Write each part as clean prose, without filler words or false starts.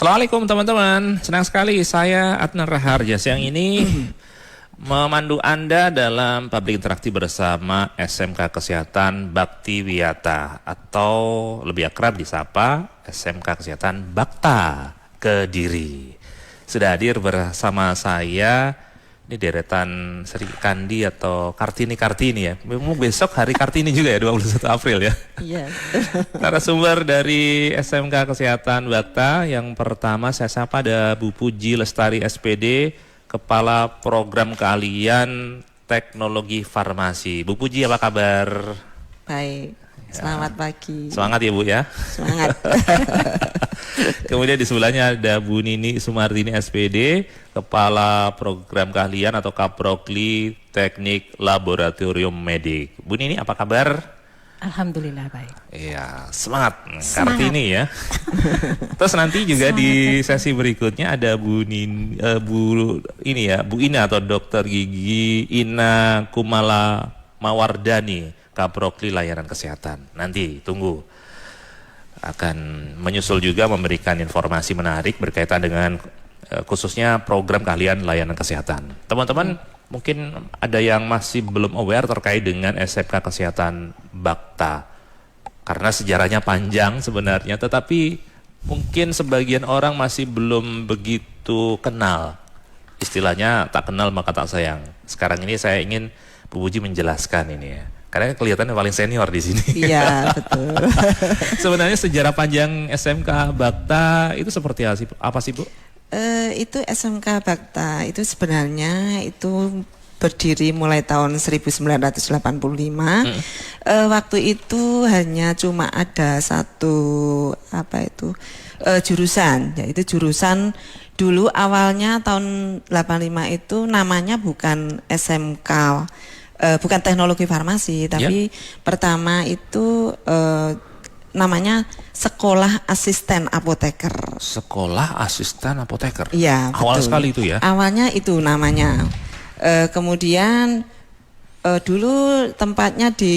Assalamualaikum teman-teman, senang sekali saya Adnan Raharja siang ini memandu Anda dalam public interaktif bersama SMK Kesehatan Bakti Wiyata atau lebih akrab disapa SMK Kesehatan Bakta Kediri. Sudah hadir bersama saya ini deretan Sri Kandi atau Kartini ya. Memang besok hari Kartini juga ya 21 April ya. Iya. Narasumber dari SMK Kesehatan Bakta yang pertama saya sapa ada Bu Puji Lestari SPD, Kepala Program Keahlian Teknologi Farmasi. Bu Puji apa kabar? Baik. Selamat pagi. Semangat ya Bu ya. Semangat. Kemudian di sebelahnya ada Bu Nini Sumartini SPD, Kepala Program Keahlian atau Kaprokli Teknik Laboratorium Medik. Bu Nini apa kabar? Alhamdulillah baik. Iya, semangat Kartini ya. Terus nanti juga di sesi berikutnya ada Bu Ina atau Dokter Gigi Ina Kumala Mawardani, Kaprokli Layanan Kesehatan. Nanti tunggu. Akan menyusul juga memberikan informasi menarik berkaitan dengan khususnya program keahlian layanan kesehatan. Teman-teman mungkin ada yang masih belum aware terkait dengan SMK Kesehatan Bakta. Karena sejarahnya panjang sebenarnya, tetapi mungkin sebagian orang masih belum begitu kenal. Istilahnya tak kenal maka tak sayang. Sekarang ini saya ingin Bu Puji menjelaskan ini ya. Karena kelihatannya paling senior di sini. Iya, betul. Sebenarnya sejarah panjang SMK Bakta itu seperti apa sih, Bu? Itu SMK Bakta itu sebenarnya itu berdiri mulai tahun 1985. Waktu itu hanya cuma ada satu jurusan, yaitu jurusan dulu awalnya tahun 85 itu namanya bukan SMK. Bukan teknologi farmasi, tapi pertama itu namanya Sekolah Asisten Apoteker. Sekolah Asisten Apoteker? Iya, awal betul. Sekali itu ya? Awalnya itu namanya. Kemudian dulu tempatnya di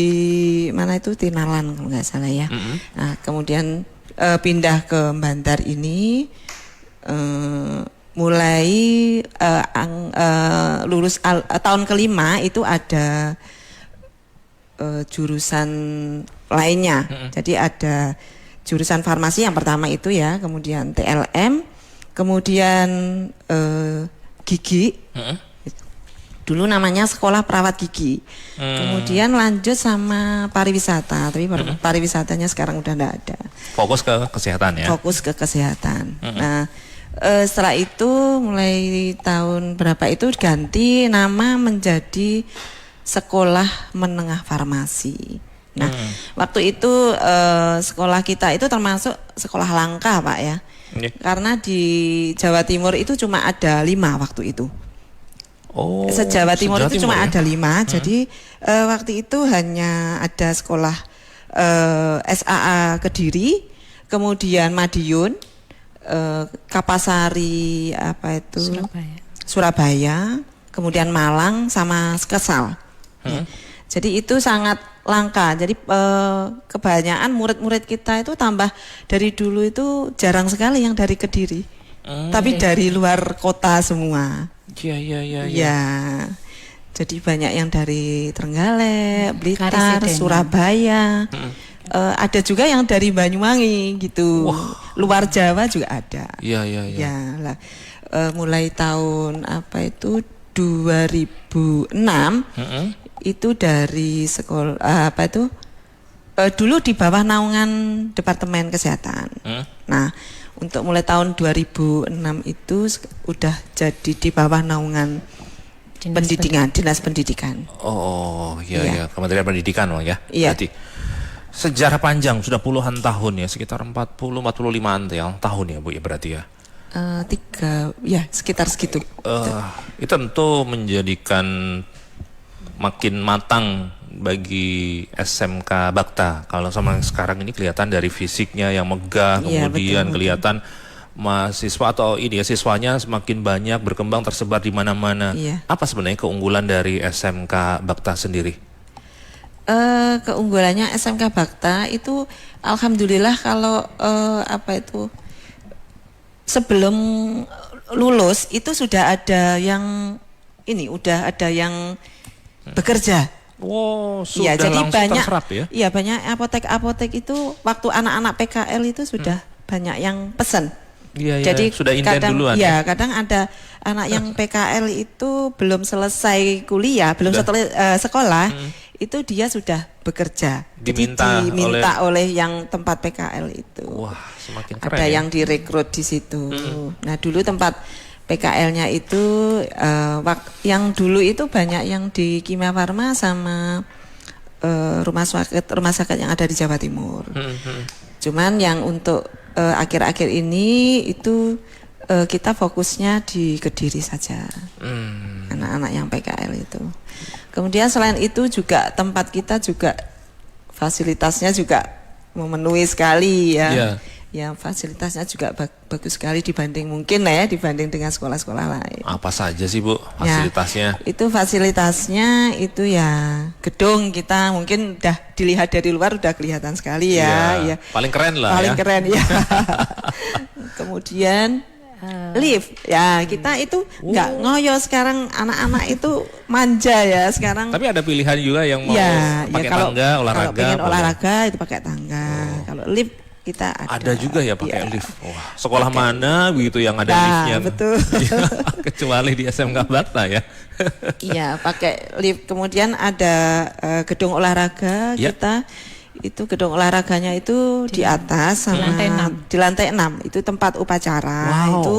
mana itu Tinalan kalau nggak salah ya. Nah, kemudian pindah ke Bandar ini. Mulai lulus tahun kelima itu ada jurusan lainnya. Jadi ada jurusan farmasi yang pertama itu ya, kemudian TLM, kemudian gigi. Dulu namanya Sekolah Perawat Gigi. Kemudian lanjut sama pariwisata, tapi pariwisatanya sekarang udah enggak ada. Fokus ke kesehatan ya? Fokus ke kesehatan. Nah, setelah itu mulai tahun berapa itu ganti nama menjadi Sekolah Menengah Farmasi. Nah, waktu itu sekolah kita itu termasuk sekolah langka Pak ya. Karena di Jawa Timur itu cuma ada 5 waktu itu. Oh, Se-Jawa Timur itu cuma ada 5. Jadi waktu itu hanya ada sekolah SAA Kediri, kemudian Madiun, Kapasari Surabaya, kemudian Malang sama Kesal. Ya. Jadi itu sangat langka. Jadi kebanyakan murid-murid kita itu tambah dari dulu itu jarang sekali yang dari Kediri, tapi dari luar kota semua. Iya. Ya. Jadi banyak yang dari Trenggalek, Blitar, Surabaya. Ada juga yang dari Banyuwangi gitu. Luar Jawa juga ada. Iya. Ya lah. Mulai tahun 2006 itu dari sekolah dulu di bawah naungan Departemen Kesehatan. Nah, untuk mulai tahun 2006 itu udah jadi di bawah naungan Dinas Pendidikan. Oh, iya. Kementerian Pendidikan ya. Iya. Berarti sejarah panjang sudah puluhan tahun ya, sekitar 40-45 tahun ya Bu ya berarti ya. Sekitar segitu. Itu tentu menjadikan makin matang bagi SMK Bakta. Kalau sama sekarang ini kelihatan dari fisiknya yang megah, kemudian betul. Kelihatan mahasiswa atau siswanya semakin banyak berkembang tersebar di mana-mana. Apa sebenarnya keunggulan dari SMK Bakta sendiri? Keunggulannya SMK Bakta itu alhamdulillah kalau sebelum lulus itu sudah ada yang udah ada yang bekerja. Wow, Iya, sudah jadi langsung banyak terserap ya? Iya, banyak apotek-apotek itu waktu anak-anak PKL itu sudah banyak yang pesan. Iya, Jadi sudah inden kadang, duluan. ya, kadang ada anak yang PKL itu belum selesai kuliah, belum setelah sekolah, itu dia sudah bekerja. Diminta Jadi diminta oleh yang tempat PKL itu. Wah, semakin keren. Ada ya? yang direkrut di situ. Nah, dulu tempat PKL-nya itu yang dulu itu banyak yang di Kimia Farma sama rumah sakit yang ada di Jawa Timur. Cuman yang untuk akhir-akhir ini itu kita fokusnya di Kediri saja. Anak-anak yang PKL itu. Kemudian selain itu juga tempat kita juga fasilitasnya juga memenuhi sekali ya. Iya. Ya fasilitasnya juga bagus sekali dibanding dibanding dengan sekolah-sekolah lain. Apa saja sih Bu fasilitasnya? Ya, itu fasilitasnya itu ya gedung kita mungkin udah dilihat dari luar udah kelihatan sekali ya. Iya, paling keren lah paling ya. keren ya. Kemudian lift ya kita itu nggak ngoyo sekarang anak-anak itu manja ya sekarang. Tapi ada pilihan juga yang mau pakai tangga olahraga. Kalau pengen olahraga itu pakai tangga. Kalau lift kita ada juga ya pakai lift. Wah, sekolah pakai. Mana begitu yang ada Nah, liftnya? betul. Kecuali di SMK Bakta ya. Iya, pakai lift. Kemudian ada gedung olahraga kita. Itu gedung olahraganya itu di atas sama di lantai 6. Itu tempat upacara. Wow. Itu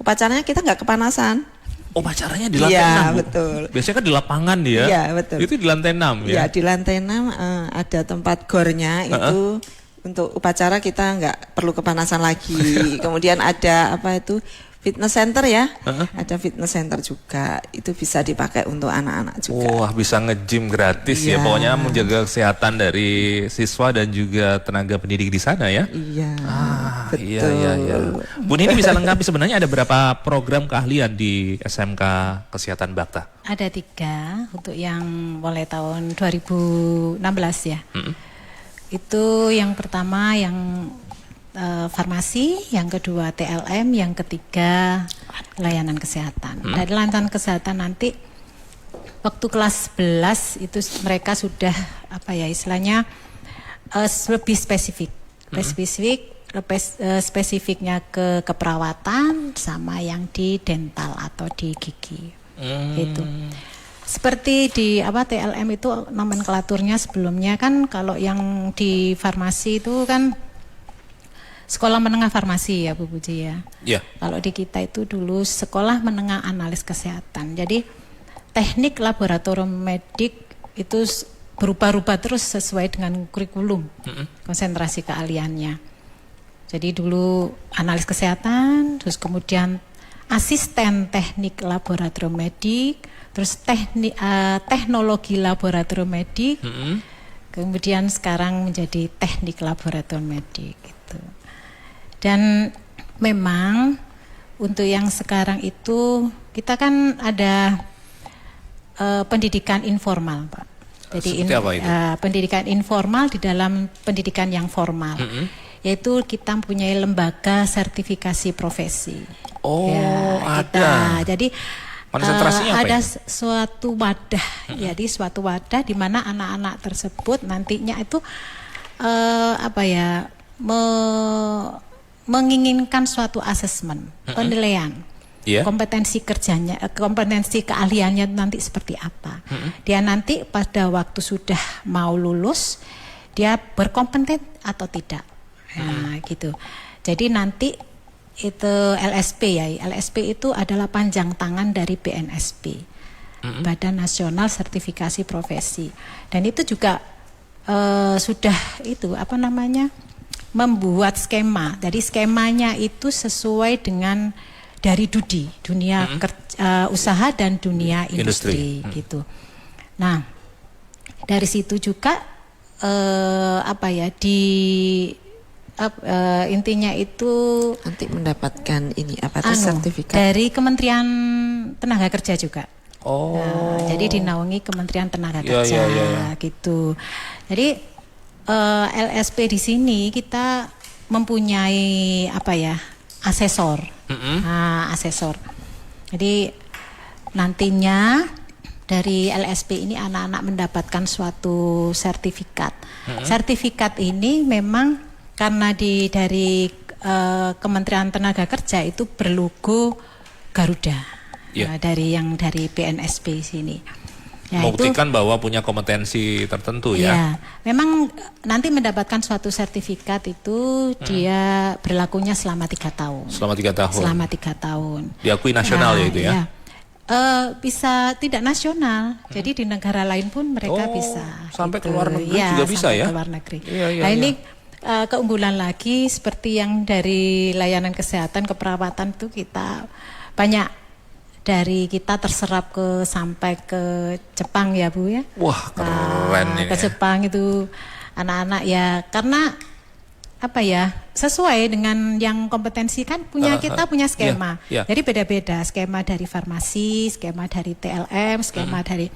upacaranya kita nggak kepanasan. Upacaranya di lantai 6. Iya, Bu? betul. Biasanya kan di lapangan ya. Iya, betul. Itu di lantai 6 ya. Iya, di lantai 6 ada tempat gornya itu. Untuk upacara kita nggak perlu kepanasan lagi. Kemudian ada fitness center ya. Ada fitness center juga. Itu bisa dipakai untuk anak-anak juga. Wah, bisa nge-gym gratis ya. Pokoknya menjaga kesehatan dari siswa dan juga tenaga pendidik di sana ya. Iya. Betul. Iya. Bu Nini bisa lengkapi sebenarnya ada berapa program keahlian di SMK Kesehatan Bakta? Ada 3 untuk yang mulai tahun 2016 ya. Itu yang pertama yang farmasi, yang kedua TLM, yang ketiga layanan kesehatan. Dari layanan kesehatan nanti waktu kelas 11 itu mereka sudah istilahnya lebih spesifik. Spesifiknya ke keperawatan sama yang di dental atau di gigi. Itu. Seperti di TLM itu nomenklaturnya sebelumnya kan kalau yang di farmasi itu kan sekolah menengah farmasi ya Bu Puji ya. Iya. Kalau di kita itu dulu sekolah menengah analis kesehatan. Jadi teknik laboratorium medik itu berubah-ubah terus sesuai dengan kurikulum konsentrasi keahliannya. Jadi dulu analis kesehatan, terus kemudian asisten teknik laboratorium medik, terus teknologi laboratorium medik, kemudian sekarang menjadi teknik laboratorium medik gitu. Dan memang untuk yang sekarang itu kita kan ada pendidikan informal, Pak. Jadi pendidikan informal di dalam pendidikan yang formal, yaitu kita mempunyai lembaga sertifikasi profesi. Oh, ya, ada. Jadi konsentrasinya ada suatu wadah, jadi suatu wadah di mana anak-anak tersebut nantinya itu menginginkan suatu asesmen, penilaian, kompetensi kerjanya, kompetensi keahliannya nanti seperti apa. Dia nanti pada waktu sudah mau lulus, dia berkompeten atau tidak, gitu. Jadi nanti itu LSP ya, LSP itu adalah panjang tangan dari BNSP, Badan Nasional Sertifikasi Profesi, dan itu juga sudah membuat skema. Jadi skemanya itu sesuai dengan dari DUDI, dunia usaha dan dunia industri. Gitu. Nah, dari situ juga intinya itu nanti mendapatkan sertifikat dari Kementerian Tenaga Kerja juga. Oh. Nah, jadi dinaungi Kementerian Tenaga Kerja gitu. Jadi LSP di sini kita mempunyai asesor. Nah, asesor. Jadi nantinya dari LSP ini anak-anak mendapatkan suatu sertifikat. Sertifikat ini memang karena dari Kementerian Tenaga Kerja itu berlogo Garuda. Dari BNSP sini. Ya, membuktikan bahwa punya kompetensi tertentu ya. Ya, memang nanti mendapatkan suatu sertifikat itu dia berlakunya selama 3 tahun. Selama 3 tahun. Selama 3 tahun. Diakui nasional ya itu ya. Bisa tidak nasional, jadi di negara lain pun mereka bisa. Sampai gitu. ke luar negeri juga bisa ya. Ke luar negeri. Iya. Ini keunggulan lagi seperti yang dari layanan kesehatan keperawatan itu kita banyak. Dari kita terserap sampai ke Jepang ya Bu ya. Wah keren ini. Ke Jepang itu anak-anak ya karena apa ya sesuai dengan yang kompetensi kan kita punya skema. Jadi beda-beda skema dari farmasi, skema dari TLM, skema dari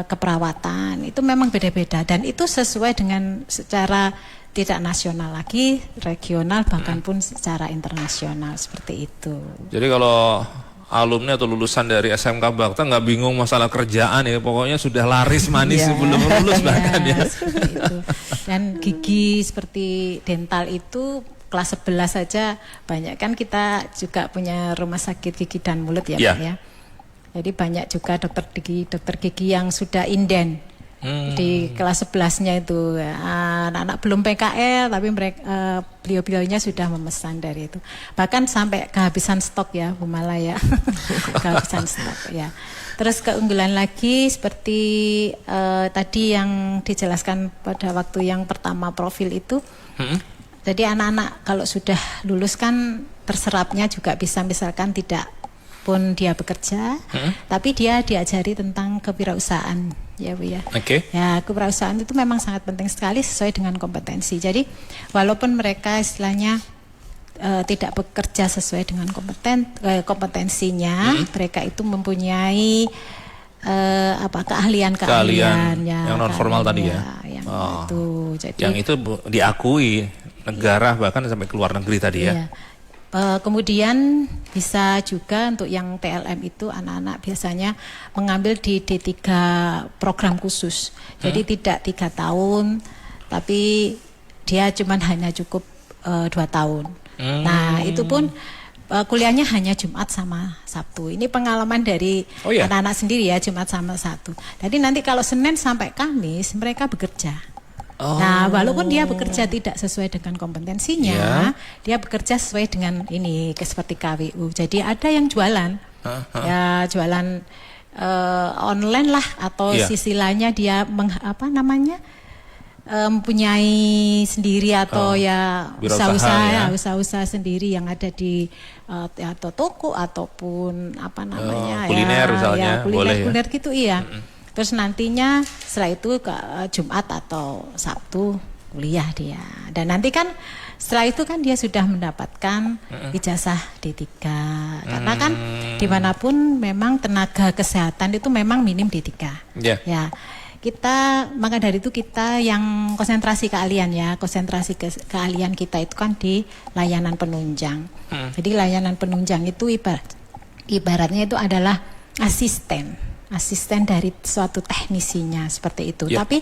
keperawatan itu memang beda-beda dan itu sesuai dengan secara tidak nasional lagi, regional bahkan pun secara internasional seperti itu. Jadi kalau alumni atau lulusan dari SMK Bakta nggak bingung masalah kerjaan ya, pokoknya sudah laris manis sebelum lulus bahkan ya. Itu. Dan gigi seperti dental itu kelas 11 saja banyak kan kita juga punya rumah sakit gigi dan mulut ya Pak ya. Jadi banyak juga dokter gigi yang sudah inden. Di kelas 11-nya itu anak-anak belum PKL tapi mereka beliau-beliaunya sudah memesan dari itu. Bahkan sampai kehabisan stok ya Bu Mala ya. Kehabisan stok ya. Terus keunggulan lagi seperti tadi yang dijelaskan pada waktu yang pertama profil itu. Jadi anak-anak kalau sudah lulus kan terserapnya juga bisa misalkan tidak pun dia bekerja, tapi dia diajari tentang kewirausahaan, ya Bu ya. Ya, kewirausahaan itu memang sangat penting sekali sesuai dengan kompetensi. Jadi walaupun mereka istilahnya tidak bekerja sesuai dengan kompetensinya, mereka itu mempunyai keahlian yang non formal tadi ya. Yang itu. Jadi, yang itu diakui negara bahkan sampai ke luar negeri tadi ya. Kemudian bisa juga untuk yang TLM itu anak-anak biasanya mengambil di D3 program khusus. Jadi tidak 3 tahun, tapi dia hanya cukup 2 tahun. Nah itu pun kuliahnya hanya Jumat sama Sabtu. Ini pengalaman dari anak-anak sendiri ya, Jumat sama Sabtu. Jadi nanti kalau Senin sampai Kamis mereka bekerja. Nah, walaupun dia bekerja tidak sesuai dengan kompetensinya, dia bekerja sesuai dengan ini seperti KWU. Jadi ada yang jualan, ya jualan online lah atau sisi lainnya dia mempunyai sendiri atau usaha-usaha sendiri yang ada di atau toko ataupun kuliner misalnya, kuliner gitu iya. Terus nantinya setelah itu ke Jumat atau Sabtu kuliah dia. Dan nanti kan setelah itu kan dia sudah mendapatkan ijazah D3. Karena kan dimanapun memang tenaga kesehatan itu memang minim D3. Ya. Maka dari itu kita yang konsentrasi keahlian ya. Konsentrasi keahlian kita itu kan di layanan penunjang. Jadi layanan penunjang itu ibaratnya itu adalah asisten dari suatu teknisinya seperti itu. Tapi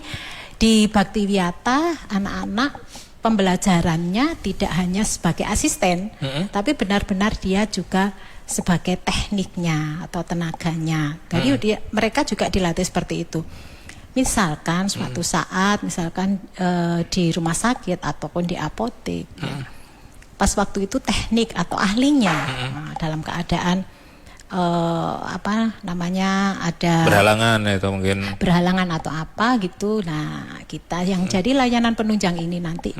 di Baktiwiata anak-anak pembelajarannya tidak hanya sebagai asisten, tapi benar-benar dia juga sebagai tekniknya atau tenaganya. Jadi mereka juga dilatih seperti itu. Misalkan suatu saat, di rumah sakit ataupun di apotek, pas waktu itu teknik atau ahlinya dalam keadaan ada berhalangan atau apa gitu. Nah, kita yang jadi layanan penunjang ini nanti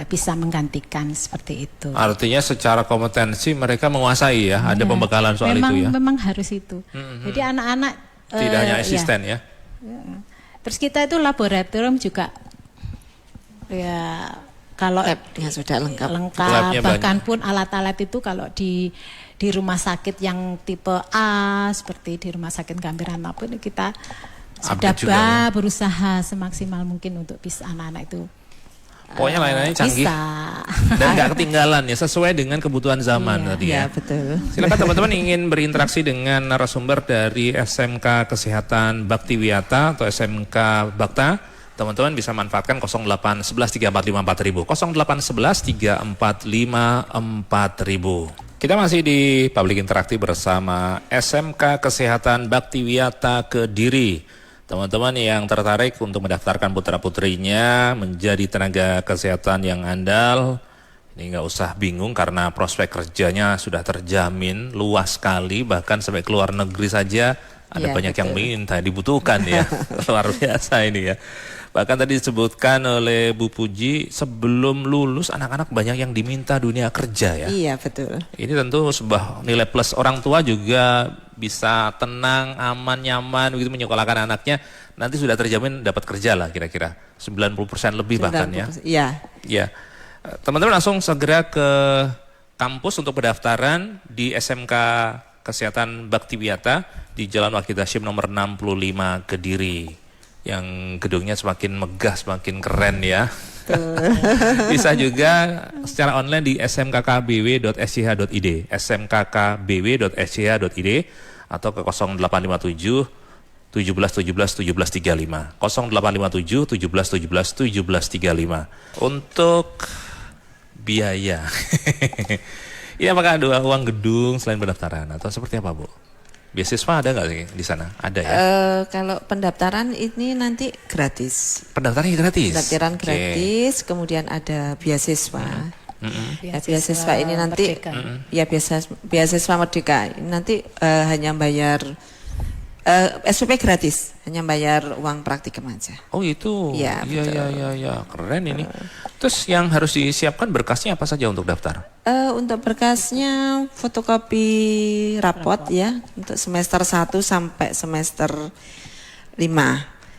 bisa menggantikan seperti itu. Artinya secara kompetensi mereka menguasai ya, ada pembekalan soal itu ya. Memang harus itu. Jadi anak-anak tidak hanya asisten ya. Terus kita itu laboratorium juga ya, kalau labnya sudah lengkap bahkan pun alat-alat itu kalau di rumah sakit yang tipe A seperti di rumah sakit Gambirana pun kita sudah berusaha semaksimal mungkin untuk bisa anak-anak itu Pokoknya layanannya canggih Bisa. dan nggak ketinggalan ya, sesuai dengan kebutuhan zaman tadi ya. Ya, betul. Silakan teman-teman ingin berinteraksi dengan narasumber dari SMK Kesehatan Baktiwiyata atau SMK Bakta, teman-teman bisa manfaatkan 0811 345 4000, 0811 345 4000. Kita masih di Public Interaktif bersama SMK Kesehatan Baktiwiyata Kediri. Teman-teman yang tertarik untuk mendaftarkan putra-putrinya menjadi tenaga kesehatan yang andal, ini nggak usah bingung karena prospek kerjanya sudah terjamin luas sekali, bahkan sampai ke luar negeri saja ada Ya, banyak betul. yang minta, dibutuhkan ya. Luar biasa ini ya. Bahkan tadi disebutkan oleh Bu Puji, sebelum lulus anak-anak banyak yang diminta dunia kerja ya. Iya, betul. Ini tentu sebuah nilai plus, orang tua juga bisa tenang, aman, nyaman begitu menyekolahkan anaknya, nanti sudah terjamin dapat kerja lah kira-kira 90% lebih bahkan ya. 90%. Iya. Ya. Teman-teman langsung segera ke kampus untuk pendaftaran di SMK Kesehatan Baktiwiyata di Jalan Wakil Hasyim nomor 65 Kediri. Yang gedungnya semakin megah, semakin keren ya. Bisa juga secara online di smkkbw.sch.id, smkkbw.sch.id atau ke 0857 17 17 1735, 0857 17 17 1735. Untuk biaya, ini apakah ada uang gedung selain pendaftaran atau seperti apa, Bu? Beasiswa ada nggak sih di sana? Ada ya? Kalau pendaftaran ini nanti gratis. Pendaftarannya gratis? Pendaftaran Oke. gratis, kemudian ada beasiswa. Ya, beasiswa ini nanti Merdeka. ya beasiswa Merdeka. Ini nanti hanya bayar SPP gratis, hanya bayar uang praktikum aja. Oh itu? Iya, betul. Iya, keren ini. Terus yang harus disiapkan berkasnya apa saja untuk daftar? Untuk berkasnya fotokopi rapot ya untuk semester 1 sampai semester 5.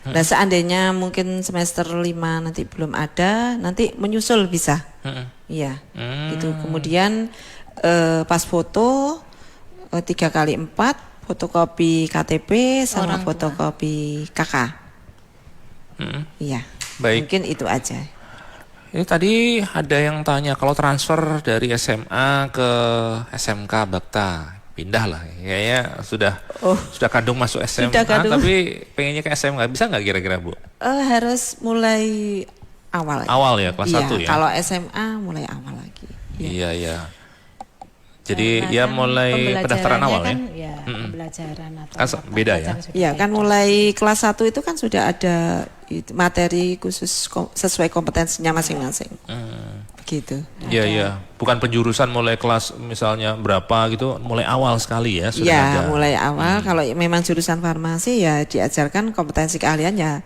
Nah seandainya mungkin semester 5 nanti belum ada, nanti menyusul bisa. Iya, gitu. Kemudian pas foto 3x4, fotokopi KTP sama Orang tua. fotokopi KK. Iya. Baik. Mungkin itu aja. Ini tadi ada yang tanya kalau transfer dari SMA ke SMK Bakta, pindah lah. Kayaknya sudah kadung masuk SMA, Sudah kadung. tapi pengennya ke SMK, bisa nggak kira-kira, Bu? Harus mulai awal. Awal ya, kelas 1 ya? Kalau SMA mulai awal lagi. Iya. Jadi Karena ya kan mulai pendaftaran awal pembelajarannya ya? kan, ya, pembelajaran atau Kan beda ya? sudah Iya kan beda. mulai kelas 1 itu kan sudah ada materi khusus sesuai kompetensinya masing-masing. Begitu. Iya. Bukan penjurusan mulai kelas misalnya berapa gitu, mulai awal sekali ya sudah Ya, ada. mulai awal kalau memang jurusan farmasi ya diajarkan kompetensi keahlian ya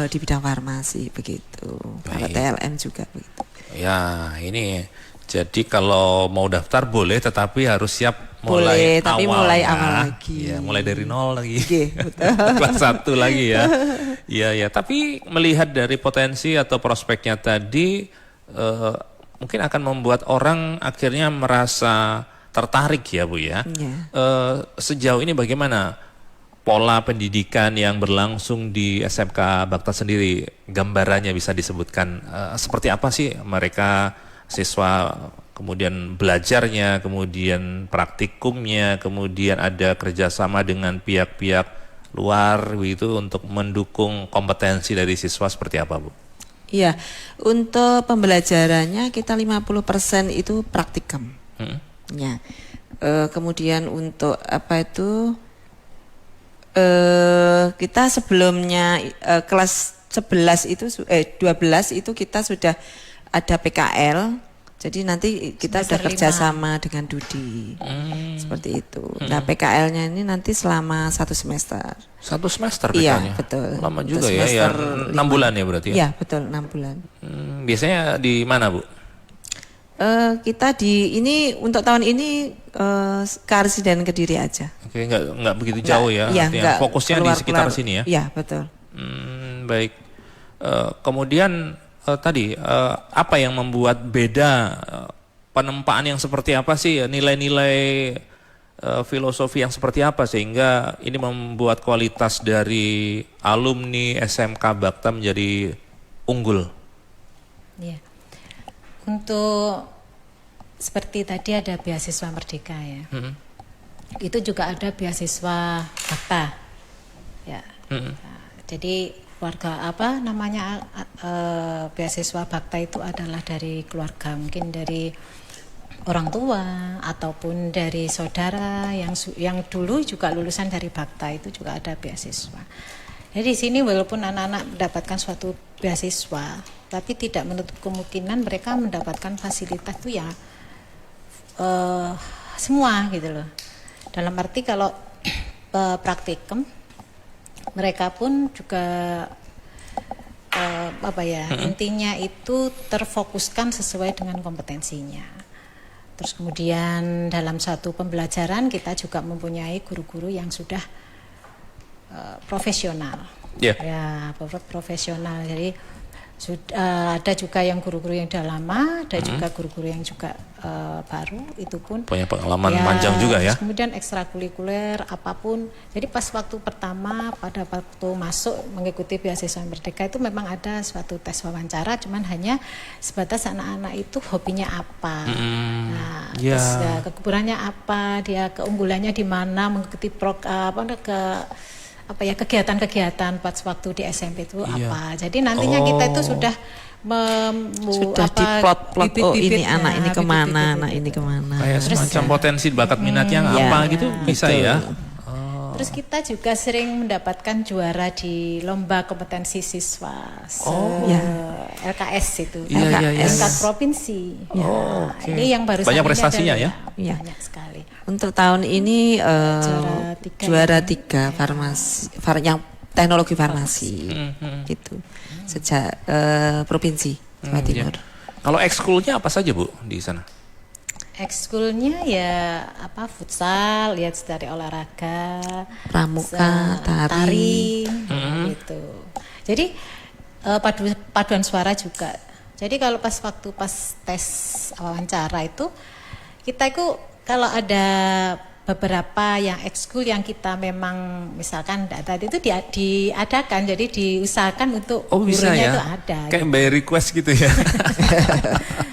di bidang farmasi begitu. Kalau TLM juga begitu. Ya, ini jadi kalau mau daftar boleh, tetapi harus siap mulai Boleh, tapi awal. mulai ya. awal lagi. Iya, mulai dari nol lagi. Oke, betul. Kelas 1 lagi ya. Iya. Tapi melihat dari potensi atau prospeknya tadi, mungkin akan membuat orang akhirnya merasa tertarik ya, Bu ya. Iya. Sejauh ini bagaimana pola pendidikan yang berlangsung di SMK Bakta sendiri? Gambarannya bisa disebutkan seperti apa sih mereka siswa, kemudian belajarnya, kemudian praktikumnya, kemudian ada kerjasama dengan pihak-pihak luar begitu untuk mendukung kompetensi dari siswa seperti apa, Bu? Iya, untuk pembelajarannya kita 50% itu praktikum. Ya. Kemudian untuk apa itu kita sebelumnya kelas 11 itu 12 itu kita sudah ada PKL. Jadi nanti kita Semester sudah kerjasama dengan Dudi. Seperti itu. Nah, PKL-nya ini nanti selama 1 semester. 1 semester Iya, PK-nya? betul. Lama Untuk juga ya, semester 6 bulan ya berarti ya? Iya, betul, 6 bulan. Biasanya di mana, Bu? Kita ini untuk tahun ini Karsiden Kediri aja. Oke, nggak begitu jauh ya, Iya, artinya nggak fokusnya di sekitar keluar-keluar. sini ya? Iya, betul. Baik. Kemudian tadi apa yang membuat beda penempaan yang seperti apa sih, nilai-nilai filosofi yang seperti apa sehingga ini membuat kualitas dari alumni SMK Bakta menjadi unggul? Iya. Untuk seperti tadi ada beasiswa Merdeka ya. Itu juga ada beasiswa Bakta. Ya. Nah, jadi keluarga apa namanya beasiswa Bakta itu adalah dari keluarga, mungkin dari orang tua ataupun dari saudara yang dulu juga lulusan dari Bakta, itu juga ada beasiswa. Jadi di sini walaupun anak-anak mendapatkan suatu beasiswa, tapi tidak menutup kemungkinan mereka mendapatkan fasilitas itu ya semua gitu loh. Dalam arti kalau praktikum mereka pun juga intinya itu terfokuskan sesuai dengan kompetensinya. Terus kemudian dalam satu pembelajaran kita juga mempunyai guru-guru yang sudah profesional, ya profesional. Jadi ada juga yang guru-guru yang sudah lama, ada juga guru-guru yang juga baru, itu pun punya pengalaman panjang juga ya. Kemudian ekstrakurikuler apapun. Jadi pas waktu pertama pada waktu masuk mengikuti beasiswa Merdeka itu memang ada suatu tes wawancara, cuman hanya sebatas anak-anak itu hobinya apa, terus ya, kekurangannya apa, dia keunggulannya di mana, mengikuti kegiatan-kegiatan pas waktu di SMP itu apa. Jadi nantinya kita itu sudah diplot-plot, ini anak ini kemana, anak ini kemana. Kayak semacam potensi bakat minatnya apa gitu bisa ya. Terus kita juga sering mendapatkan juara di lomba kompetensi siswa LKS itu, tingkat provinsi. Ini yang baru banyak prestasinya ya. Banyak sekali. Untuk tahun ini juara 3 farmasi, yang teknologi farmasi gitu, sejak provinsi Jawa Timur. Kalau ekskulnya apa saja Bu di sana? Ekskulnya ya futsal, lihat dari olahraga, pramuka, tari. Gitu. Jadi paduan suara juga. Jadi kalau pas tes wawancara itu kita itu kalau ada beberapa yang ekskul yang kita memang misalkan tadi itu diadakan, jadi diusahakan untuk gurunya itu ada. Kayak by request gitu ya.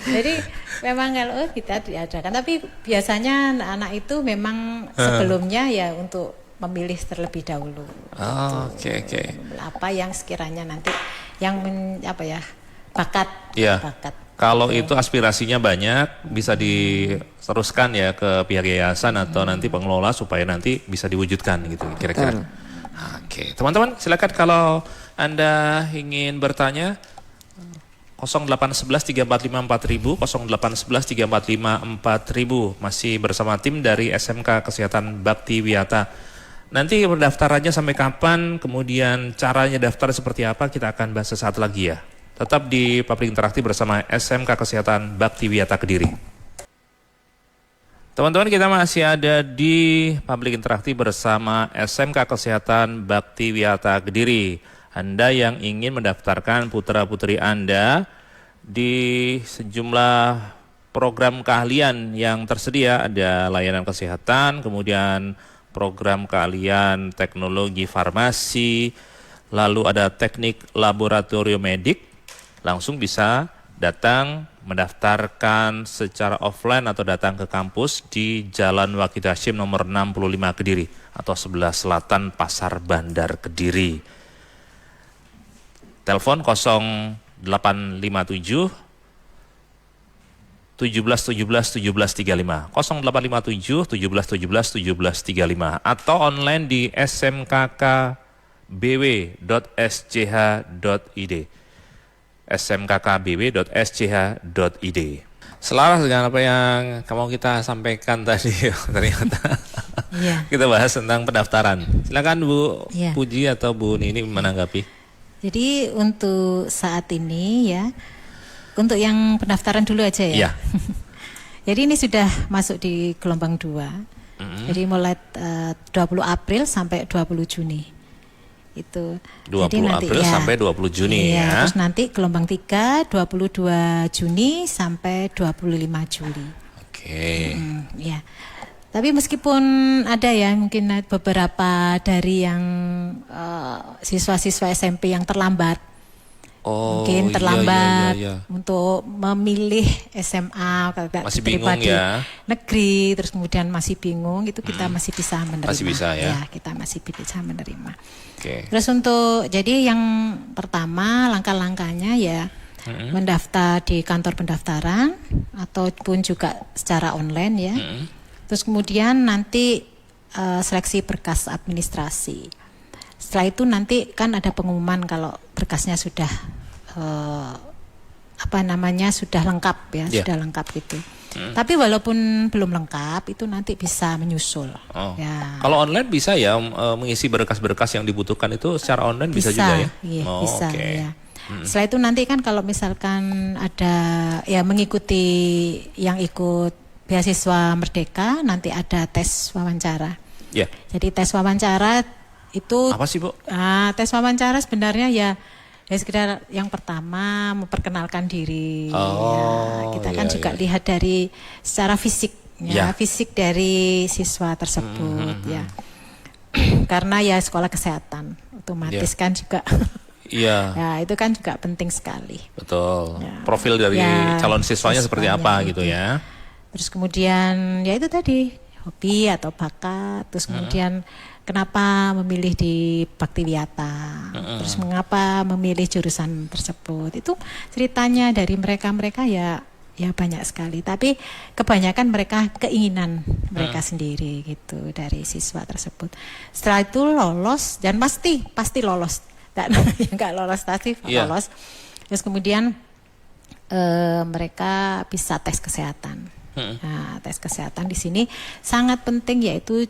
Jadi memang kalau kita diadakan, tapi biasanya anak-anak itu memang sebelumnya ya untuk memilih terlebih dahulu. Oke. Apa yang sekiranya nanti yang bakat. Kalau itu aspirasinya banyak, bisa diteruskan ya ke pihak yayasan atau nanti pengelola supaya nanti bisa diwujudkan gitu kira-kira. Oke, teman-teman silakan kalau Anda ingin bertanya 0811 345 4000, 0811 345 4000, masih bersama tim dari SMK Kesehatan Bakti Wiyata. Nanti pendaftarannya sampai kapan, kemudian caranya daftar seperti apa, kita akan bahas sesaat lagi ya. Tetap di Publik Interaktif bersama SMK Kesehatan Bakti Wiyata Kediri. Teman-teman, kita masih ada di Publik Interaktif bersama SMK Kesehatan Bakti Wiyata Kediri. Anda yang ingin mendaftarkan putra-putri Anda di sejumlah program keahlian yang tersedia, ada layanan kesehatan, kemudian program keahlian teknologi farmasi, lalu ada teknik laboratorium medik, langsung bisa datang mendaftarkan secara offline atau datang ke kampus di Jalan Wahid Hasyim nomor 65 Kediri atau sebelah selatan Pasar Bandar Kediri. Telepon 0857 1717 1735 0857 1717 1735 atau online di smkkbw.schid smkkbw.schid. Selaras dengan apa yang kamu kita sampaikan tadi ternyata. Kita bahas tentang pendaftaran. Silakan Bu Puji atau Bu Nini menanggapi. Jadi untuk saat ini ya, untuk yang pendaftaran dulu aja ya. Jadi ini sudah masuk di gelombang 2. Jadi mulai 20 April sampai 20 Juni. Itu 20 jadi nanti, April sampai 20 Juni ya. Terus nanti gelombang 3 22 Juni sampai 25 Juli. Oke. Ya. Tapi meskipun ada ya mungkin beberapa dari yang siswa-siswa SMP yang terlambat, Oh, mungkin iya, terlambat iya. untuk memilih SMA, kalau Masih diterima bingung di ya. negeri, terus kemudian masih bingung, itu kita masih bisa menerima. Masih bisa ya? Kita masih bisa menerima. Oke. Terus untuk, jadi yang pertama langkah-langkahnya ya mendaftar di kantor pendaftaran ataupun juga secara online ya. Terus kemudian nanti seleksi berkas administrasi. Setelah itu nanti kan ada pengumuman kalau berkasnya sudah sudah lengkap ya, sudah lengkap gitu. Tapi walaupun belum lengkap itu nanti bisa menyusul. Oh. Ya. Kalau online bisa ya mengisi berkas-berkas yang dibutuhkan itu secara online bisa juga ya? Iya, Oh, bisa oke. ya. Setelah itu nanti kan kalau misalkan ada ya mengikuti yang ikut beasiswa Merdeka, nanti ada tes wawancara. Ya. Jadi tes wawancara itu Apa sih, Bu? tes wawancara sebenarnya ya sekedar yang pertama memperkenalkan diri. Oh, Kita kan iya, juga iya. lihat dari secara fisik ya, Ya. fisik dari siswa tersebut ya. Karena ya sekolah kesehatan otomatis kan juga Iya, ya itu kan juga penting sekali. betul. Ya. Profil dari Ya, calon siswanya seperti siswanya apa itu. gitu ya? Terus kemudian ya itu tadi hobi atau bakat, terus kemudian kenapa memilih di Baktiwiyata, terus mengapa memilih jurusan tersebut, itu ceritanya dari mereka ya banyak sekali, tapi kebanyakan mereka keinginan mereka sendiri gitu dari siswa tersebut. Setelah itu lolos dan pasti lolos, nggak lolos pasti Iya. lolos. Terus kemudian mereka bisa tes kesehatan. Nah, tes kesehatan di sini sangat penting yaitu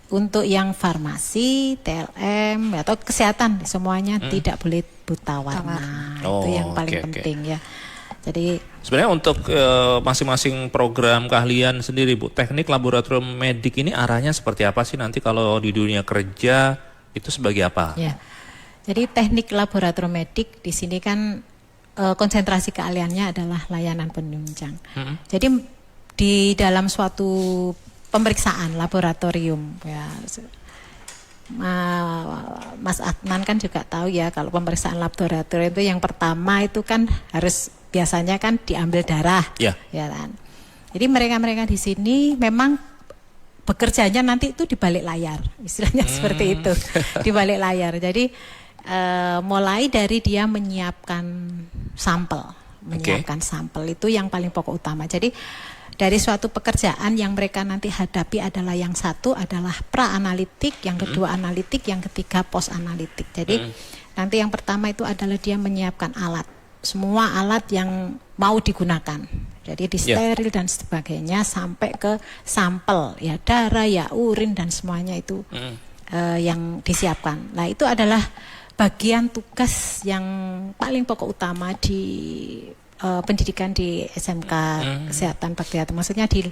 untuk yang farmasi, TLM atau kesehatan semuanya tidak boleh buta warna. Oh, Itu yang paling oke, oke. penting ya. Jadi Sebenarnya untuk masing-masing program keahlian sendiri, Bu, teknik laboratorium medik ini arahnya seperti apa sih nanti kalau di dunia kerja itu sebagai apa? ya. Jadi teknik laboratorium medik di sini kan konsentrasi keahliannya adalah layanan penunjang. Jadi di dalam suatu pemeriksaan laboratorium ya, Mas Adnan kan juga tahu ya kalau pemeriksaan laboratorium itu yang pertama itu kan harus biasanya kan diambil darah, Ya. ya kan. Jadi mereka di sini memang bekerjanya nanti itu di balik layar, istilahnya seperti itu, di balik layar. Jadi mulai dari dia menyiapkan sampel itu yang paling pokok utama. Jadi dari suatu pekerjaan yang mereka nanti hadapi adalah yang satu adalah pra-analitik, yang kedua analitik, yang ketiga post-analitik. Jadi nanti yang pertama itu adalah dia menyiapkan alat, semua alat yang mau digunakan. Jadi disteril dan sebagainya sampai ke sampel, ya darah, ya urin dan semuanya itu yang disiapkan. Nah itu adalah bagian tugas yang paling pokok utama di pendidikan di SMK Kesehatan Baktiwiyata, maksudnya di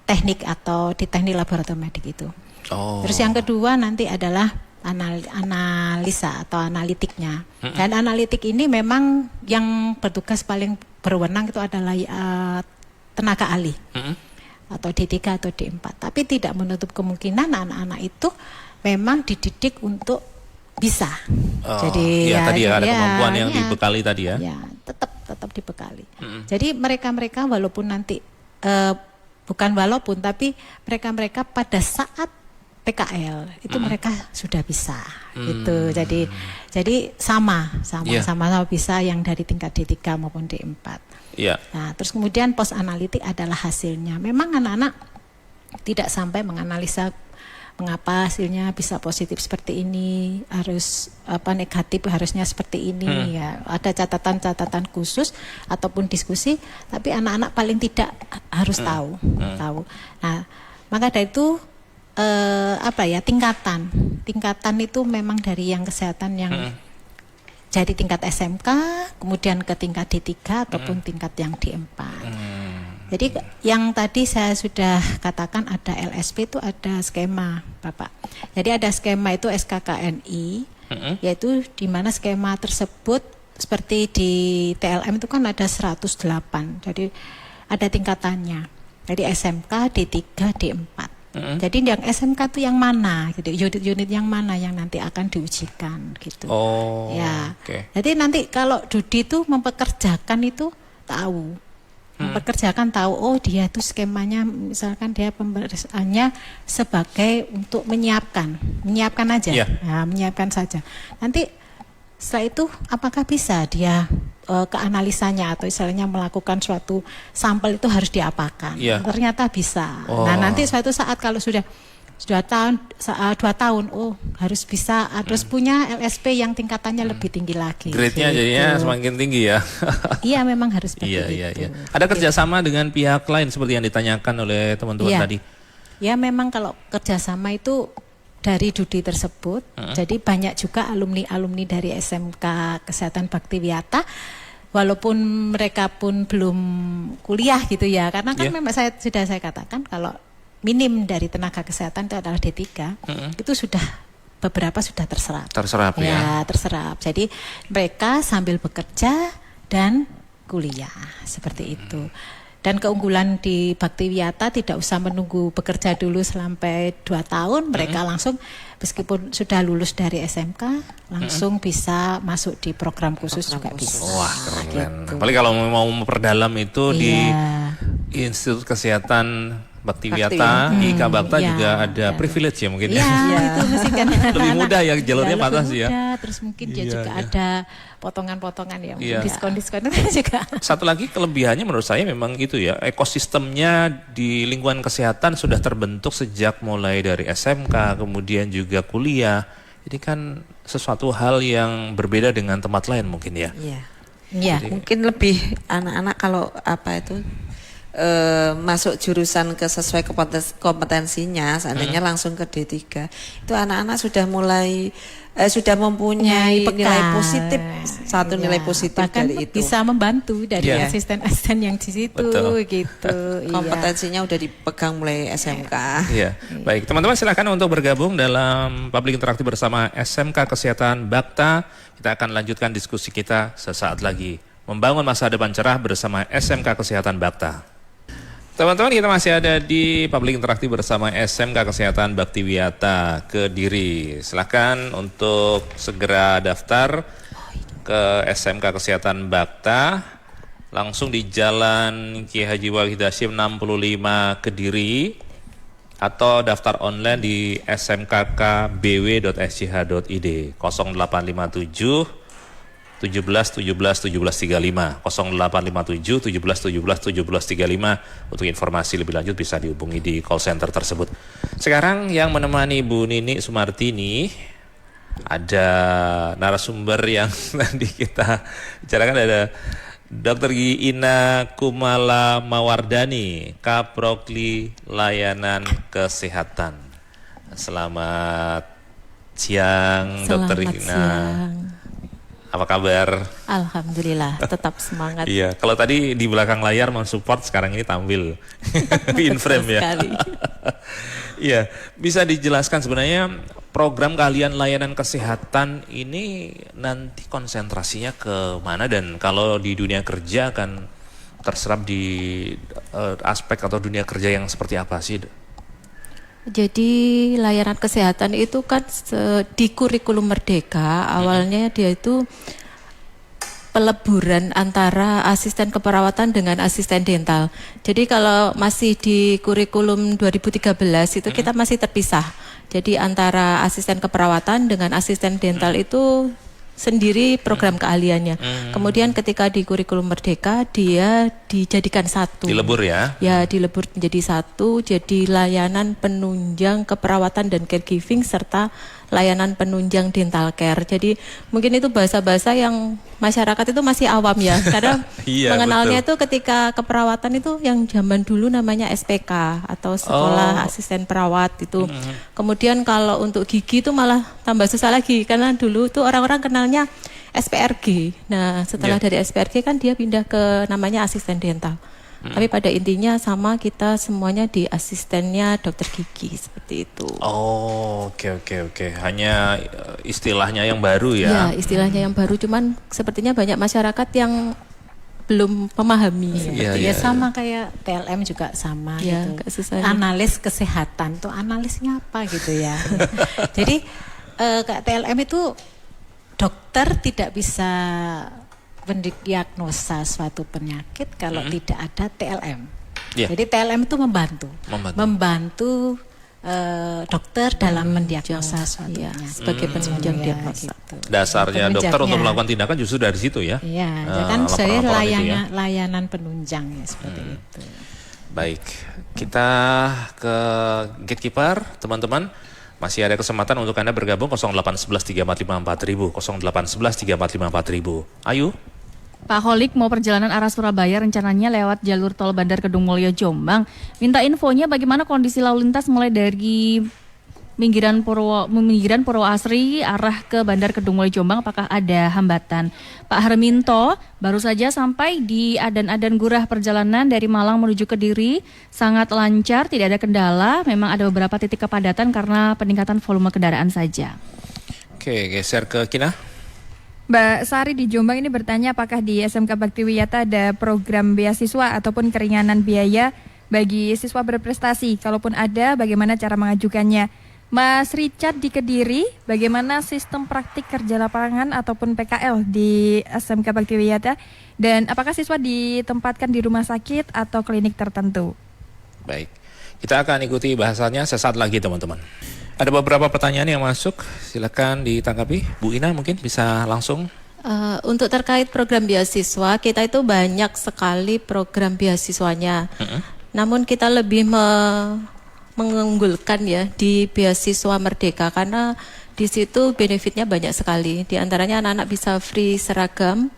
teknik atau di teknik laboratorium medik itu. Oh. Terus yang kedua nanti adalah analisa atau analitiknya. Dan analitik ini memang yang bertugas paling berwenang itu adalah tenaga ahli atau D3 atau D4. Tapi tidak menutup kemungkinan anak-anak itu memang dididik untuk bisa. Jadi ya tadi ya ada kemampuan yang dibekali tadi ya. Ya, tetap dibekali. Jadi mereka walaupun nanti tapi mereka pada saat PKL itu mereka sudah bisa gitu. Jadi sama bisa yang dari tingkat D3 maupun D4. Iya. Nah, terus kemudian post analitik adalah hasilnya. Memang anak-anak tidak sampai menganalisa mengapa hasilnya bisa positif seperti ini, harus negatif harusnya seperti ini ya. Ada catatan-catatan khusus ataupun diskusi, tapi anak-anak paling tidak harus tahu. Nah, maka dari itu tingkatan itu memang dari yang kesehatan yang jadi tingkat SMK, kemudian ke tingkat D3 ataupun tingkat yang D4. Jadi yang tadi saya sudah katakan ada LSP itu ada skema, Bapak. Jadi ada skema itu SKKNI, yaitu di mana skema tersebut seperti di TLM itu kan ada 108. Jadi ada tingkatannya. Jadi SMK, D3, D4. Jadi yang SMK itu yang mana gitu, unit yang mana yang nanti akan diujikan gitu. Oh, Ya. oke. Jadi nanti kalau Dudi itu mempekerjakan itu tahu. Mempekerjakan tahu, oh dia itu skemanya misalkan dia pemeriksaannya sebagai untuk menyiapkan aja. Iya. Nah, menyiapkan saja. Nanti setelah itu apakah bisa dia ke analisanya atau istilahnya melakukan suatu sampel itu harus diapakan? Iya. Ternyata bisa. Oh. Nah, nanti suatu saat kalau sudah 2 tahun, oh harus bisa, harus punya LSP yang tingkatannya lebih tinggi lagi. Grade-nya gitu. jadinya semakin tinggi ya. Iya, memang harus seperti Iya. itu. Ada kerjasama dengan pihak lain seperti yang ditanyakan oleh teman-teman Iya. tadi. Ya memang kalau kerjasama itu dari Dudi tersebut, jadi banyak juga alumni-alumni dari SMK Kesehatan Baktiwiyata, walaupun mereka pun belum kuliah gitu ya, karena kan Iya. memang sudah saya katakan kalau minim dari tenaga kesehatan itu adalah D3, itu sudah beberapa sudah terserap. Terserap ya. Ya, terserap. Jadi mereka sambil bekerja dan kuliah seperti itu. Dan keunggulan di Baktiwiyata tidak usah menunggu bekerja dulu sampai 2 tahun, mereka langsung meskipun sudah lulus dari SMK langsung bisa masuk di program khusus juga bisa. Wah, keren. Gitu. Apalagi kalau mau memperdalam itu di Iya. Institut Kesehatan Baktiwiyata, IKA Bakta Iya. juga ada privilege ya mungkin Iya, ya. itu mesti kan Lebih mudah ya, jalurnya lebih patas ya. mudah, terus mungkin dia Iya, juga iya. ada potongan-potongan ya, Iya. diskon-diskon itu juga. Satu lagi kelebihannya menurut saya memang gitu ya, ekosistemnya di lingkungan kesehatan sudah terbentuk sejak mulai dari SMK, kemudian juga kuliah. Ini kan sesuatu hal yang berbeda dengan tempat lain mungkin ya. Iya. Iya. Mungkin lebih anak-anak kalau apa itu masuk jurusan ke sesuai kompetensinya, seandainya langsung ke D3, itu anak-anak sudah mulai sudah mempunyai Bekal. nilai positif, satu Iya. nilai positif Bahkan dari itu. bisa membantu dari Iya. asisten-asisten yang di situ Betul. gitu. Iya. Kompetensinya udah dipegang mulai SMK. Iya, baik teman-teman silakan untuk bergabung dalam public interaktif bersama SMK Kesehatan Bakta. Kita akan lanjutkan diskusi kita sesaat lagi. Membangun masa depan cerah bersama SMK Kesehatan Bakta. Teman-teman, kita masih ada di public interaktif bersama SMK Kesehatan Baktiwiyata Kediri. Silakan untuk segera daftar ke SMK Kesehatan Bakta langsung di Jalan Ki Haji Wahid Hasyim 65 Kediri, atau daftar online di smkkbw.sch.id 0857 17 17 17 35 0857 17 17 17 35. Untuk informasi lebih lanjut bisa dihubungi di call center tersebut. Sekarang yang menemani Bu Nini Sumartini ada narasumber yang nanti kita bicarakan, ada Dr. Ina Kumala Mawardani, Kaprokli Layanan Kesehatan. Selamat siang, Dr. Selamat Ina. siang. Apa kabar? Alhamdulillah, tetap semangat. Iya, kalau tadi di belakang layar mensupport, sekarang ini tampil in frame ya. Sekali. Iya, bisa dijelaskan sebenarnya program kalian layanan kesehatan ini nanti konsentrasinya ke mana, dan kalau di dunia kerja akan terserap di aspek atau dunia kerja yang seperti apa sih? Jadi layanan kesehatan itu kan di kurikulum Merdeka awalnya dia itu peleburan antara asisten keperawatan dengan asisten dental. Jadi kalau masih di kurikulum 2013 itu kita masih terpisah. Jadi antara asisten keperawatan dengan asisten dental itu sendiri program keahliannya. Kemudian ketika di kurikulum Merdeka dia dijadikan satu. Dilebur ya? Ya, dilebur menjadi satu, jadi layanan penunjang keperawatan dan caregiving serta layanan penunjang dental care. Jadi mungkin itu bahasa-bahasa yang masyarakat itu masih awam ya, karena Iya, mengenalnya betul. itu ketika keperawatan itu yang zaman dulu namanya SPK atau sekolah asisten perawat itu. Kemudian kalau untuk gigi itu malah tambah susah lagi, karena dulu tuh orang-orang kenalnya SPRG. Nah, setelah Iya. dari SPRG kan dia pindah ke namanya asisten dental. Tapi pada intinya sama, kita semuanya di asistennya dokter gigi seperti itu. Oh, oke. Hanya istilahnya yang baru Ya, ya? istilahnya yang baru, cuman sepertinya banyak masyarakat yang belum memahami. Iya, Ya iya. sama kayak TLM juga sama Ya, gitu. agak susah. Analis kesehatan tuh analisnya apa gitu ya. Jadi kayak TLM itu dokter tidak bisa mendiagnosa suatu penyakit kalau tidak ada TLM. Ya. Jadi TLM itu membantu dokter dalam mendiagnosa suatu Ya, penyakit. sebagai penunjang Ya, diagnosa. gitu. Dasarnya dokter untuk melakukan tindakan justru dari situ ya. Iya, Eh, kan saya laporan-laporan itu ya. layanan penunjang ya seperti itu. Baik, kita ke gatekeeper, teman-teman. Masih ada kesempatan untuk Anda bergabung 08113454.000, 08113454.000. Ayo. Pak Holik mau perjalanan arah Surabaya rencananya lewat jalur tol Bandar Kedung Mulyo Jombang. Minta infonya bagaimana kondisi lalu lintas mulai dari pinggiran Purwo Asri arah ke Bandar Kedung Mulyo Jombang, apakah ada hambatan? Pak Herminto baru saja sampai di Adan-Adan Gurah, perjalanan dari Malang menuju Kediri sangat lancar, tidak ada kendala. Memang ada beberapa titik kepadatan karena peningkatan volume kendaraan saja. Oke, geser ke Kina. Mbak Sari di Jombang ini bertanya apakah di SMK Bakti Wiyata ada program beasiswa ataupun keringanan biaya bagi siswa berprestasi. Kalaupun ada, bagaimana cara mengajukannya? Mas Richard di Kediri, bagaimana sistem praktik kerja lapangan ataupun PKL di SMK Bakti Wiyata? Dan apakah siswa ditempatkan di rumah sakit atau klinik tertentu? Baik, kita akan ikuti bahasanya sesaat lagi teman-teman. Ada beberapa pertanyaan yang masuk, silakan ditanggapi. Bu Ina mungkin bisa langsung. Untuk terkait program beasiswa, kita itu banyak sekali program beasiswanya. Namun kita lebih mengunggulkan ya di beasiswa Merdeka karena di situ benefitnya banyak sekali. Di antaranya anak-anak bisa free seragam.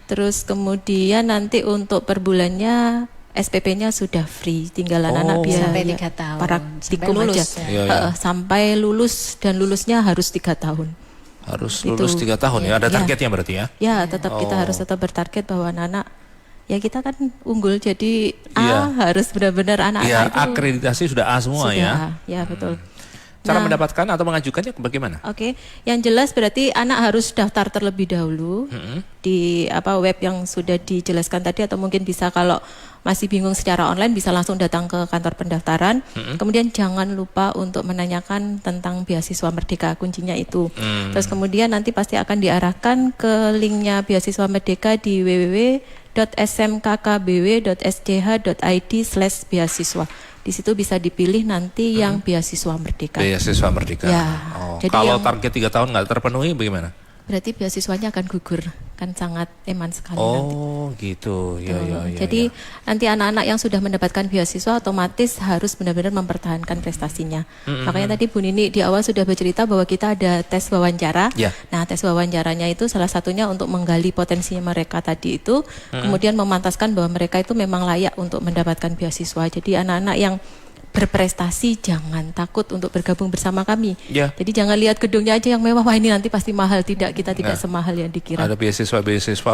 Terus kemudian nanti untuk per bulannya SPP-nya sudah free, tinggal anak-anak biaya Sampai 3 tahun. praktikum Sampai lulus, aja. ya. Iya, iya. Sampai lulus, dan lulusnya harus 3 tahun. Harus Itu. lulus 3 tahun ya, ada Ya. targetnya berarti ya? Ya, tetap kita harus tetap bertarget bahwa anak-anak ya kita kan unggul, jadi Iya. harus benar-benar anak-anak Iya, itu akreditasi sudah A semua ya. sudah, ya betul. Cara Nah, mendapatkan atau mengajukannya bagaimana? Oke, yang jelas berarti anak harus daftar terlebih dahulu di web yang sudah dijelaskan tadi, atau mungkin bisa kalau masih bingung secara online bisa langsung datang ke kantor pendaftaran. Kemudian jangan lupa untuk menanyakan tentang beasiswa Merdeka, kuncinya itu. Terus kemudian nanti pasti akan diarahkan ke linknya beasiswa Merdeka di www.smkkbw.sdh.id/beasiswa. Di situ bisa dipilih nanti yang beasiswa Merdeka. Beasiswa Merdeka. Ya, Oh, jadi kalau yang- target 3 tahun nggak terpenuhi bagaimana? Berarti beasiswanya akan gugur, kan sangat eman sekali nanti. Oh, gitu. Ya, Betul. ya, ya. Jadi ya. nanti anak-anak yang sudah mendapatkan beasiswa otomatis harus benar-benar mempertahankan prestasinya. Makanya tadi Bu Nini di awal sudah bercerita bahwa kita ada tes wawancara. Ya. Nah, tes wawancaranya itu salah satunya untuk menggali potensinya mereka tadi itu, kemudian memantaskan bahwa mereka itu memang layak untuk mendapatkan beasiswa. Jadi anak-anak yang berprestasi jangan takut untuk bergabung bersama kami. Ya. Jadi jangan lihat gedungnya aja yang mewah, wah ini nanti pasti mahal. Tidak, kita tidak semahal yang dikira. Ada beasiswa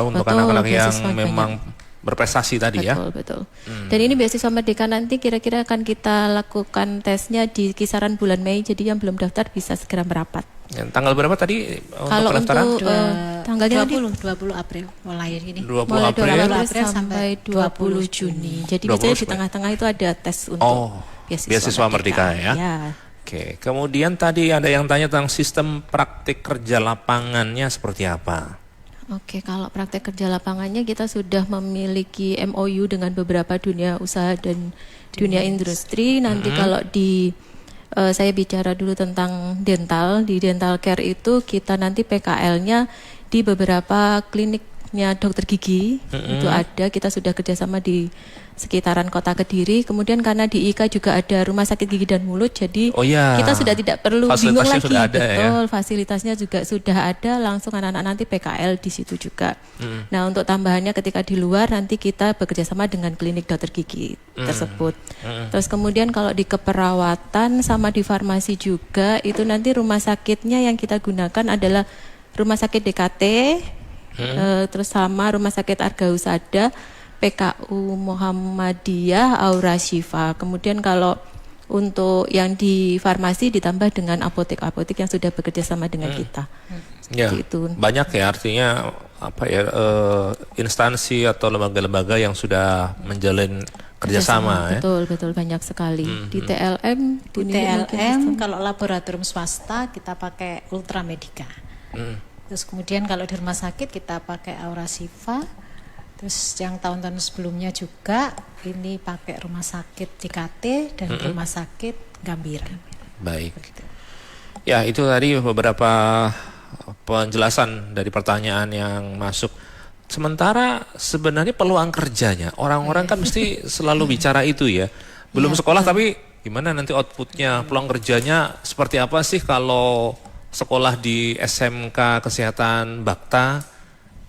untuk Betul, anak-anak yang beasiswa memang berprestasi tadi ya. Betul. Dan ini beasiswa Merdeka nanti kira-kira akan kita lakukan tesnya di kisaran bulan Mei. Jadi yang belum daftar bisa segera merapat. Yang tanggal berapa tadi Kalau pendaftaran? untuk tanggalnya nanti 20 April mulai ini. 20 mulai April. 20 April sampai 20 Juni. Jadi 20 biasanya di supaya. tengah-tengah itu ada tes untuk beasiswa Merdeka ya. Ya. Oke, kemudian tadi ada yang tanya tentang sistem praktik kerja lapangannya seperti apa? Oke, kalau praktek kerja lapangannya kita sudah memiliki MOU dengan beberapa dunia usaha dan dunia industri. Nanti kalau di saya bicara dulu tentang dental, di dental care itu kita nanti PKL-nya di beberapa kliniknya dokter gigi itu ada. Kita sudah kerjasama di sekitaran kota Kediri. Kemudian karena di IKA juga ada rumah sakit gigi dan mulut, jadi Oh ya. kita sudah tidak perlu bingung Fasilitasnya lagi. sudah ada, ya? Betul, fasilitasnya juga sudah ada. Langsung anak-anak nanti PKL di situ juga. Nah, untuk tambahannya ketika di luar nanti kita bekerjasama dengan klinik dokter gigi tersebut. Terus kemudian kalau di keperawatan sama di farmasi juga itu nanti rumah sakitnya yang kita gunakan adalah rumah sakit DKT, terus sama rumah sakit Arga Husada, PKU Muhammadiyah, Aura Syifa. Kemudian kalau untuk yang di farmasi ditambah dengan apotek-apotek yang sudah bekerja sama dengan kita. Ya, Seperti itu. banyak ya artinya apa ya instansi atau lembaga-lembaga yang sudah menjalin kerjasama ya. Betul banyak sekali. Di TLM, Di TLM kalau laboratorium swasta kita pakai Ultramedica. Terus kemudian kalau di rumah sakit kita pakai Aurasiva. Terus yang tahun-tahun sebelumnya juga ini pakai rumah sakit JKT dan rumah sakit Gambira. Baik. Ya, itu tadi beberapa penjelasan dari pertanyaan yang masuk. Sementara sebenarnya peluang kerjanya, orang-orang kan mesti selalu bicara itu ya. Belum sekolah tapi gimana nanti outputnya, peluang kerjanya seperti apa sih kalau sekolah di SMK Kesehatan Bakta,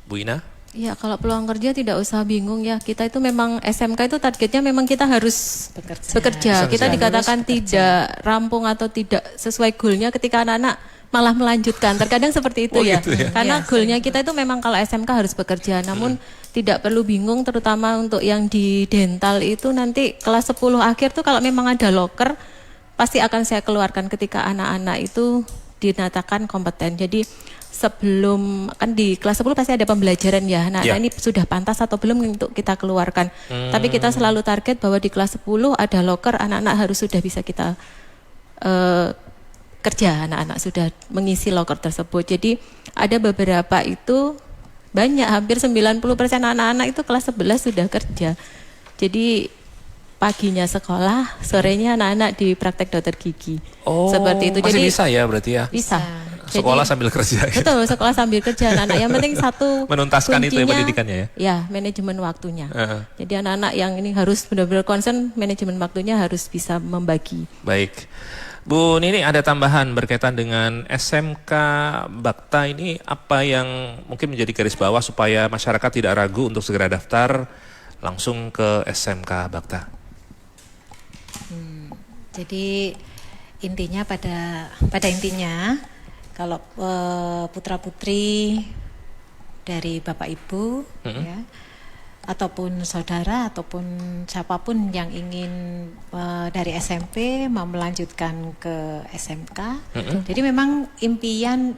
Bu Ina? Ya, kalau peluang kerja tidak usah bingung ya. Kita itu memang SMK itu targetnya memang kita harus bekerja. Kita dikatakan tidak rampung atau tidak sesuai goalnya ketika anak-anak malah melanjutkan. Terkadang seperti itu ya. Gitu ya. Karena goalnya kita itu memang kalau SMK harus bekerja. Namun tidak perlu bingung terutama untuk yang di dental itu nanti kelas 10 akhir tuh kalau memang ada loker pasti akan saya keluarkan ketika anak-anak itu dinyatakan kompeten. Jadi sebelum kan di kelas 10 pasti ada pembelajaran ya. Nah, ini sudah pantas atau belum untuk kita keluarkan. Tapi kita selalu target bahwa di kelas 10 ada loker, anak-anak harus sudah bisa kita kerja, anak-anak sudah mengisi loker tersebut. Jadi ada beberapa itu banyak, hampir 90% anak-anak itu kelas 11 sudah kerja. Jadi paginya sekolah, sorenya anak-anak di praktek dokter gigi. Oh, seperti itu. Masih Jadi bisa ya berarti ya? bisa. Sekolah Jadi, sambil kerja. Gitu. Betul, sekolah sambil kerja anak-anak. Yang penting satu Menuntaskan itu ya kuncinya, pendidikannya ya? Ya, manajemen waktunya. Jadi anak-anak yang ini harus benar-benar concern, manajemen waktunya harus bisa membagi. Baik. Bu Nini, ada tambahan berkaitan dengan SMK Bakta ini, apa yang mungkin menjadi garis bawah supaya masyarakat tidak ragu untuk segera daftar langsung ke SMK Bakta? Jadi intinya pada intinya kalau putra-putri dari Bapak Ibu ya, ataupun saudara ataupun siapapun yang ingin dari SMP mau melanjutkan ke SMK, jadi memang impian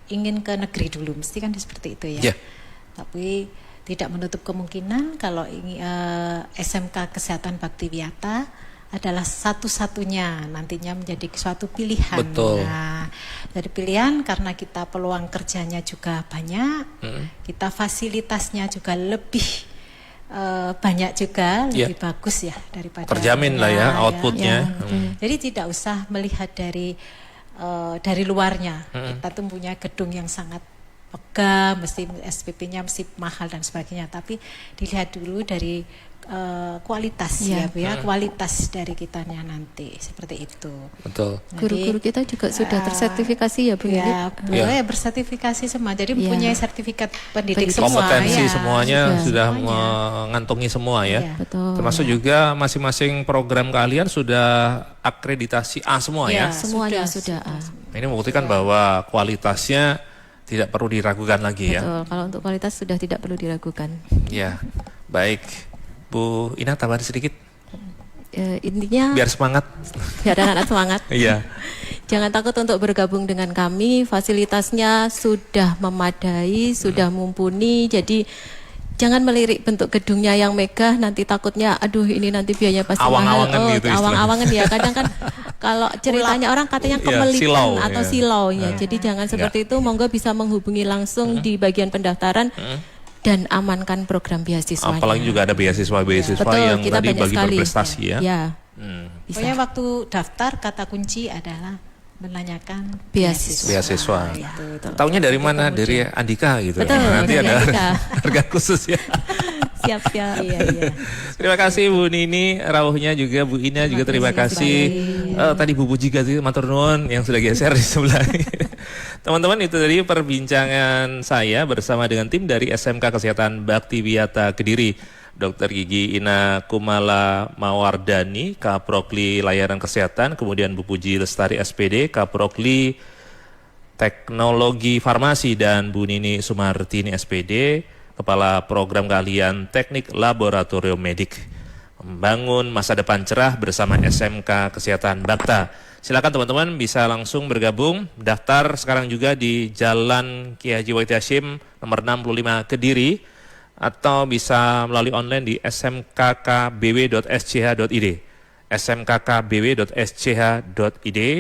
ingin ke negeri dulu, mesti kan seperti itu ya. Tapi tidak menutup kemungkinan kalau SMK Kesehatan Bakti Wiyata adalah satu-satunya nantinya menjadi suatu pilihan. Betul. Nah, jadi pilihan karena kita peluang kerjanya juga banyak, kita fasilitasnya juga lebih banyak juga, lebih bagus ya daripada terjamin lah ya outputnya. Jadi tidak usah melihat dari luarnya. Kita tuh punya gedung yang sangat megah, mesti SPP-nya mesti mahal dan sebagainya. Tapi dilihat dulu dari kualitas ya Bu ya, kualitas dari kitanya nanti seperti itu. Betul. Guru-guru kita juga sudah tersertifikasi ya Bu Ya, boleh bersertifikasi semua. Jadi mempunyai sertifikat pendidik semua. Kompetensi ya. semuanya sudah mengantongi semua ya. Betul. Termasuk juga masing-masing program kalian sudah akreditasi A semua ya. Semuanya sudah A. Ini membuktikan bahwa kualitasnya tidak perlu diragukan lagi ya. Betul, kalau untuk kualitas sudah tidak perlu diragukan. Ya, baik. Bu Ina tambahan sedikit. Intinya Biar semangat. biar anak-anak semangat. Iya. Jangan takut untuk bergabung dengan kami, fasilitasnya sudah memadai, sudah mumpuni. Jadi jangan melirik bentuk gedungnya yang megah, nanti takutnya aduh ini nanti biayanya pasti mahal. Awang-awangan gitu istilahnya. Awang-awangan ya. Kadang kan kalau ceritanya orang katanya kemelikan silau, atau silau ya. Jadi jangan seperti itu, monggo bisa menghubungi langsung di bagian pendaftaran. Dan amankan program beasiswanya. Apalagi juga ada beasiswa-beasiswa yang kita tadi banyak bagi sekali. berprestasi ya. Ya. Pokoknya waktu daftar kata kunci adalah menanyakan Beasiswa. Itu. Taunya dari mana? Dari Andika gitu. Betul, Nanti dari ada Andika. harga khusus ya. Siap-siap. Iya. Terima kasih Bu Nini, rawuhnya juga Bu Ina juga terima kasih. Tadi Bu Puji juga matur nuwun yang sudah geser di sebelah. Teman-teman, itu tadi perbincangan saya bersama dengan tim dari SMK Kesehatan Bakti Wiyata Kediri. Dr. Gigi Ina Kumala Mawardani, Kaprokli Layanan Kesehatan, kemudian Bu Puji Lestari SPD, Kaprokli Teknologi Farmasi, dan Bu Nini Sumartini SPD, Kepala Program Keahlian Teknik Laboratorium Medik. membangun masa depan cerah bersama SMK Kesehatan Bakta. Silakan teman-teman bisa langsung bergabung. Daftar sekarang juga di Jalan Kiai Haji Wahid Hasyim nomor 65 Kediri, atau bisa melalui online di smkkbw.sch.id, smkkbw.sch.id,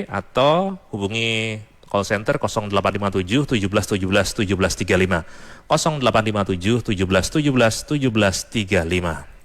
atau hubungi call center 0857 17 17 17 35, 0857 17 17 17 35.